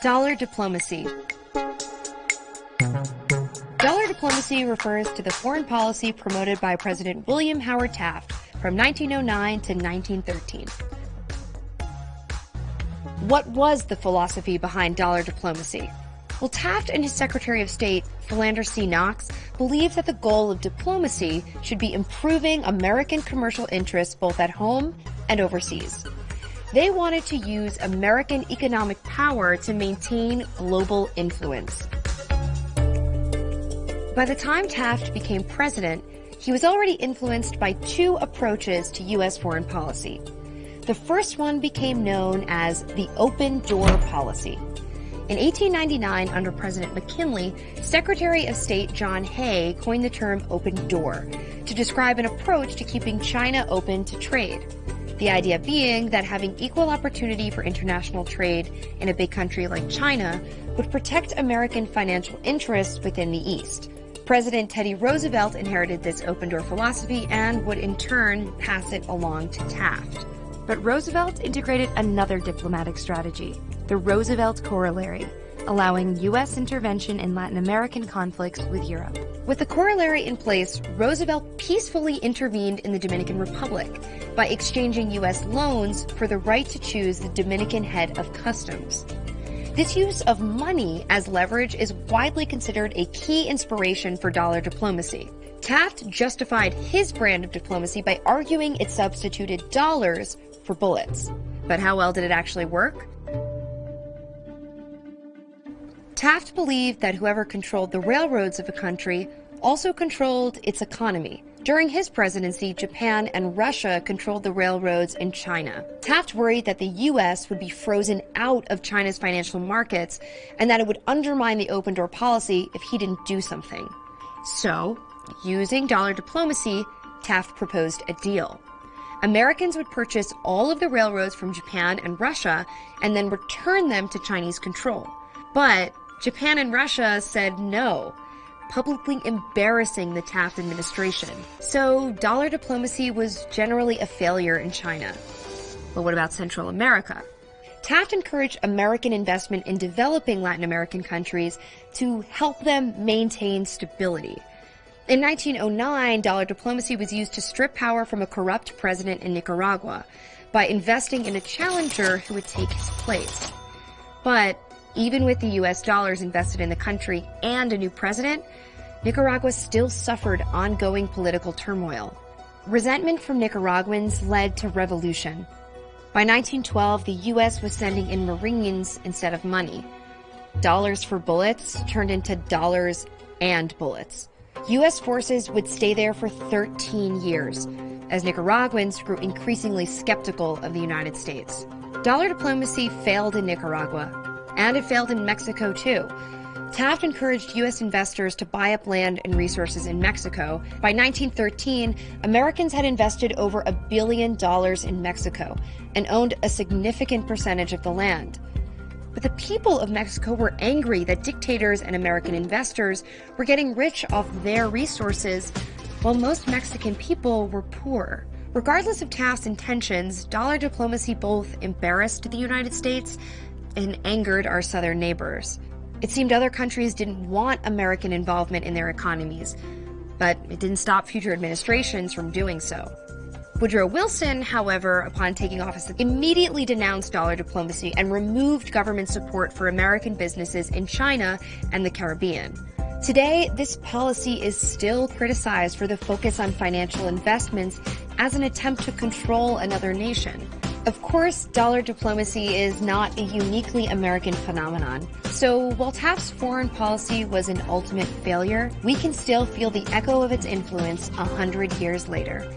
Dollar diplomacy. Dollar diplomacy refers to the foreign policy promoted by President William Howard Taft from 1909 to 1913. What was the philosophy behind dollar diplomacy? Well, Taft and his Secretary of State, Philander C. Knox, believed that the goal of diplomacy should be improving American commercial interests both at home and overseas. They wanted to use American economic power to maintain global influence. By the time Taft became president, he was already influenced by two approaches to U.S. foreign policy. The first one became known as the open door policy. In 1899, under President McKinley, Secretary of State John Hay coined the term open door to describe an approach to keeping China open to trade. The idea being that having equal opportunity for international trade in a big country like China would protect American financial interests within the East. President Teddy Roosevelt inherited this open-door philosophy and would in turn pass it along to Taft. But Roosevelt integrated another diplomatic strategy, the Roosevelt Corollary, allowing U.S. intervention in Latin American conflicts with Europe. With the corollary in place, Roosevelt peacefully intervened in the Dominican Republic by exchanging U.S. loans for the right to choose the Dominican head of customs. This use of money as leverage is widely considered a key inspiration for dollar diplomacy. Taft justified his brand of diplomacy by arguing it substituted dollars for bullets. But how well did it actually work? Taft believed that whoever controlled the railroads of a country also controlled its economy. During his presidency, Japan and Russia controlled the railroads in China. Taft worried that the U.S. would be frozen out of China's financial markets and that it would undermine the open-door policy if he didn't do something. So, using dollar diplomacy, Taft proposed a deal. Americans would purchase all of the railroads from Japan and Russia and then return them to Chinese control. But Japan and Russia said no, publicly embarrassing the Taft administration. So dollar diplomacy was generally a failure in China. But what about Central America? Taft encouraged American investment in developing Latin American countries to help them maintain stability. In 1909, dollar diplomacy was used to strip power from a corrupt president in Nicaragua by investing in a challenger who would take his place. But even with the U.S. dollars invested in the country and a new president, Nicaragua still suffered ongoing political turmoil. Resentment from Nicaraguans led to revolution. By 1912, the U.S. was sending in Marines instead of money. Dollars for bullets turned into dollars and bullets. U.S. forces would stay there for 13 years, as Nicaraguans grew increasingly skeptical of the United States. Dollar diplomacy failed in Nicaragua, and it failed in Mexico too. Taft encouraged U.S. investors to buy up land and resources in Mexico. By 1913, Americans had invested over $1 billion in Mexico and owned a significant percentage of the land. But the people of Mexico were angry that dictators and American investors were getting rich off their resources, while most Mexican people were poor. Regardless of Taft's intentions, dollar diplomacy both embarrassed the United States and angered our southern neighbors. It seemed other countries didn't want American involvement in their economies, but it didn't stop future administrations from doing so. Woodrow Wilson, however, upon taking office, immediately denounced dollar diplomacy and removed government support for American businesses in China and the Caribbean. Today, this policy is still criticized for the focus on financial investments as an attempt to control another nation. Of course, dollar diplomacy is not a uniquely American phenomenon. So while Taft's foreign policy was an ultimate failure, we can still feel the echo of its influence 100 years later.